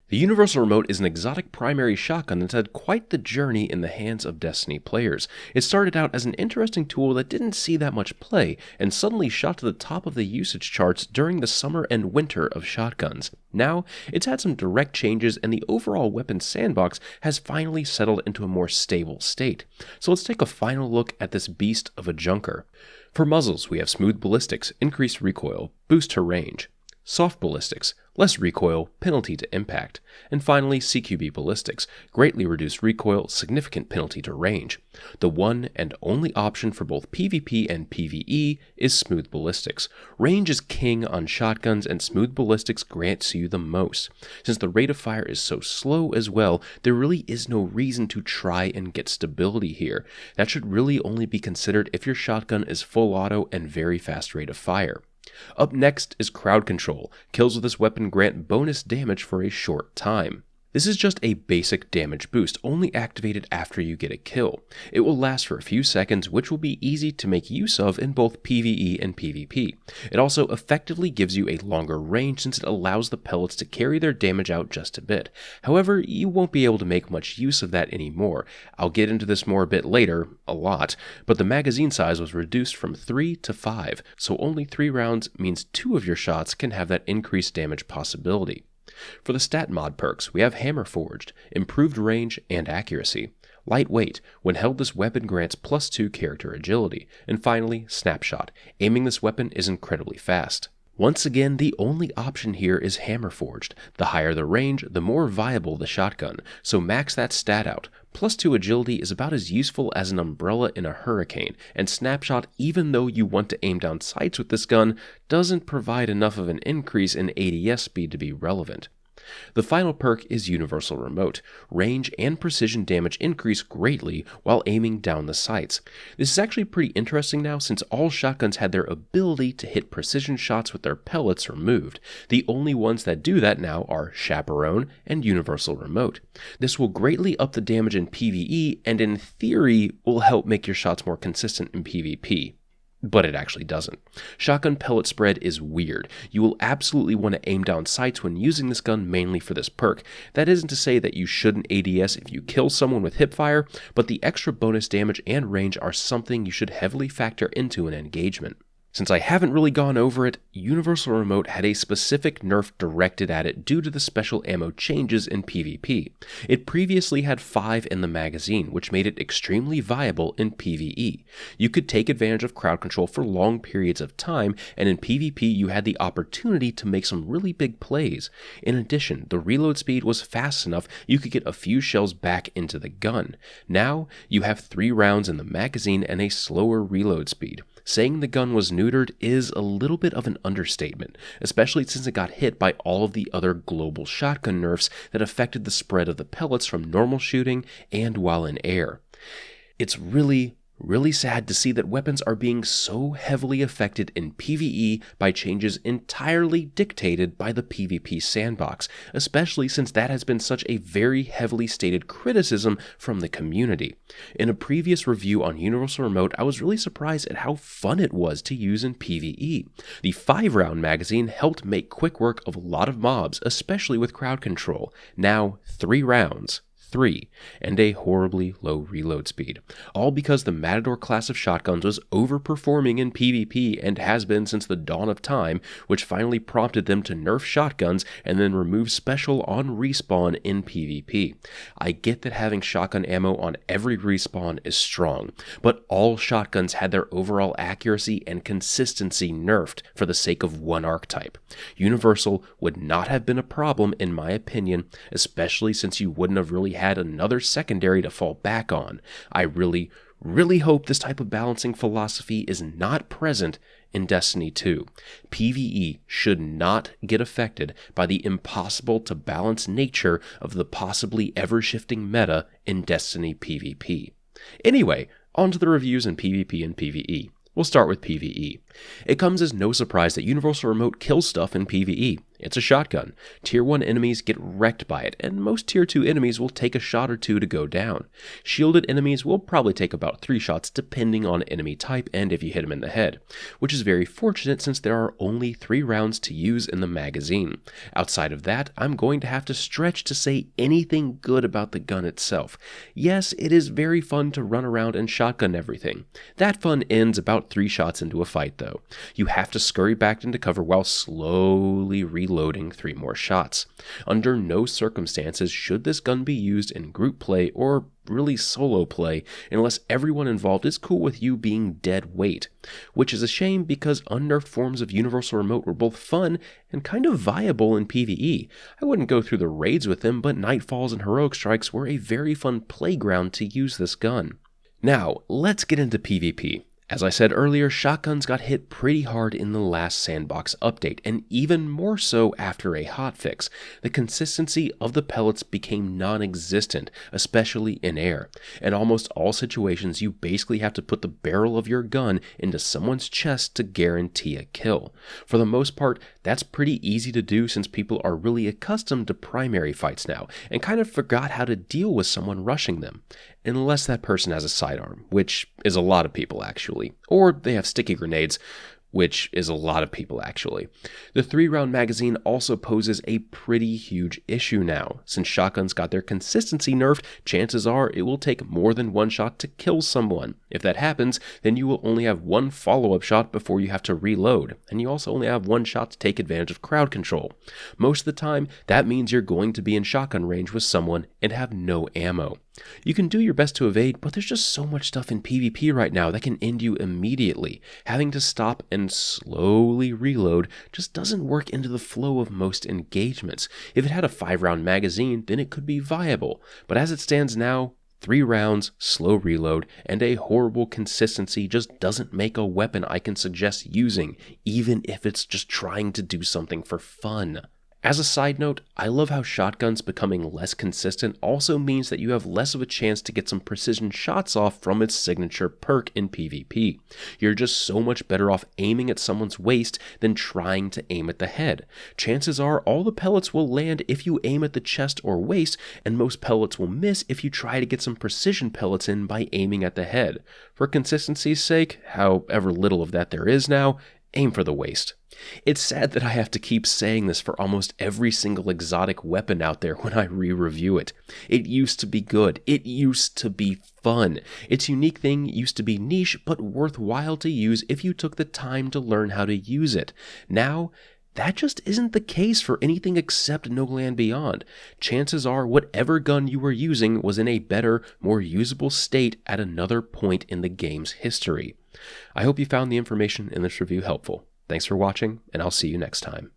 The Universal Remote is an exotic primary shotgun that's had quite the journey in the hands of Destiny players. It started out as an interesting tool that didn't see that much play, and suddenly shot to the top of the usage charts during the summer and winter of shotguns. Now, it's had some direct changes, and the overall weapon sandbox has finally settled into a more stable state. So let's take a final look at this beast of a junker. For muzzles, we have smooth ballistics, increased recoil, boost to range. Soft ballistics, less recoil, penalty to impact. And finally, CQB ballistics, greatly reduced recoil, significant penalty to range. The one and only option for both PvP and PvE is smooth ballistics. Range is king on shotguns, and smooth ballistics grants you the most. Since the rate of fire is so slow as well, there really is no reason to try and get stability here. That should really only be considered if your shotgun is full auto and very fast rate of fire. Up next is crowd control. Kills with this weapon grant bonus damage for a short time. This is just a basic damage boost, only activated after you get a kill. It will last for a few seconds, which will be easy to make use of in both PvE and PvP. It also effectively gives you a longer range since it allows the pellets to carry their damage out just a bit. However, you won't be able to make much use of that anymore. I'll get into this more a bit later, a lot, but the magazine size was reduced from 3 to 5, so only 3 rounds means 2 of your shots can have that increased damage possibility. For the stat mod perks, we have Hammer Forged, improved range and accuracy. Lightweight, when held this weapon grants +2 character agility. And finally, Snapshot, aiming this weapon is incredibly fast. Once again, the only option here is Hammer Forged. The higher the range, the more viable the shotgun, so max that stat out. +2 agility is about as useful as an umbrella in a hurricane, and Snapshot, even though you want to aim down sights with this gun, doesn't provide enough of an increase in ADS speed to be relevant. The final perk is Universal Remote. Range and precision damage increase greatly while aiming down the sights. This is actually pretty interesting now since all shotguns had their ability to hit precision shots with their pellets removed. The only ones that do that now are Chaperone and Universal Remote. This will greatly up the damage in PvE and in theory will help make your shots more consistent in PvP. But it actually doesn't. Shotgun pellet spread is weird. You will absolutely want to aim down sights when using this gun mainly for this perk. That isn't to say that you shouldn't ADS if you kill someone with hipfire, but the extra bonus damage and range are something you should heavily factor into an engagement. Since I haven't really gone over it, Universal Remote had a specific nerf directed at it due to the special ammo changes in PvP. It previously had 5 in the magazine, which made it extremely viable in PvE. You could take advantage of crowd control for long periods of time, and in PvP you had the opportunity to make some really big plays. In addition, the reload speed was fast enough you could get a few shells back into the gun. Now, you have 3 rounds in the magazine and a slower reload speed. Saying the gun was neutered is a little bit of an understatement, especially since it got hit by all of the other global shotgun nerfs that affected the spread of the pellets from normal shooting and while in air. It's really sad to see that weapons are being so heavily affected in PvE by changes entirely dictated by the PvP sandbox, especially since that has been such a very heavily stated criticism from the community. In a previous review on Universal Remote, I was really surprised at how fun it was to use in PvE. The 5-round magazine helped make quick work of a lot of mobs, especially with crowd control. Now, 3 rounds. 3, and a horribly low reload speed. All because the Matador class of shotguns was overperforming in PvP and has been since the dawn of time, which finally prompted them to nerf shotguns and then remove special on respawn in PvP. I get that having shotgun ammo on every respawn is strong, but all shotguns had their overall accuracy and consistency nerfed for the sake of one archetype. Universal would not have been a problem in my opinion, especially since you wouldn't have really had another secondary to fall back on. I really hope this type of balancing philosophy is not present in Destiny 2. PvE should not get affected by the impossible to balance nature of the possibly ever-shifting meta in Destiny PvP. Anyway, on to the reviews in PvP and PvE. We'll start with PvE. It comes as no surprise that Universal Remote kills stuff in PvE. It's a shotgun. Tier 1 enemies get wrecked by it, and most Tier 2 enemies will take a shot or two to go down. Shielded enemies will probably take about 3 shots depending on enemy type and if you hit them in the head, which is very fortunate since there are only 3 rounds to use in the magazine. Outside of that, I'm going to have to stretch to say anything good about the gun itself. Yes, it is very fun to run around and shotgun everything. That fun ends about 3 shots into a fight though. You have to scurry back into cover while slowly reloading 3 more shots. Under no circumstances should this gun be used in group play or really solo play unless everyone involved is cool with you being dead weight, which is a shame because unnerfed forms of Universal Remote were both fun and kind of viable in PvE. I wouldn't go through the raids with them, but Nightfalls and Heroic Strikes were a very fun playground to use this gun. Now, let's get into PvP. As I said earlier, shotguns got hit pretty hard in the last Sandbox update, and even more so after a hotfix. The consistency of the pellets became non-existent, especially in air. In almost all situations, you basically have to put the barrel of your gun into someone's chest to guarantee a kill. For the most part, that's pretty easy to do since people are really accustomed to primary fights now, and kind of forgot how to deal with someone rushing them. Unless that person has a sidearm, which is a lot of people actually, or they have sticky grenades, which is a lot of people actually. The 3-round magazine also poses a pretty huge issue now. Since shotguns got their consistency nerfed, chances are it will take more than 1 shot to kill someone. If that happens, then you will only have 1 follow-up shot before you have to reload, and you also only have 1 shot to take advantage of crowd control. Most of the time, that means you're going to be in shotgun range with someone and have no ammo. You can do your best to evade, but there's just so much stuff in PvP right now that can end you immediately. Having to stop and slowly reload just doesn't work into the flow of most engagements. If it had a 5-round magazine, then it could be viable, but as it stands now, 3 rounds, slow reload, and a horrible consistency just doesn't make a weapon I can suggest using, even if it's just trying to do something for fun. As a side note, I love how shotguns becoming less consistent also means that you have less of a chance to get some precision shots off from its signature perk in PvP. You're just so much better off aiming at someone's waist than trying to aim at the head. Chances are all the pellets will land if you aim at the chest or waist, and most pellets will miss if you try to get some precision pellets in by aiming at the head. For consistency's sake, however little of that there is now, aim for the waist. It's sad that I have to keep saying this for almost every single exotic weapon out there when I re-review it. It used to be good. It used to be fun. Its unique thing used to be niche, but worthwhile to use if you took the time to learn how to use it. Now, that just isn't the case for anything except No Land Beyond. Chances are whatever gun you were using was in a better, more usable state at another point in the game's history. I hope you found the information in this review helpful. Thanks for watching, and I'll see you next time.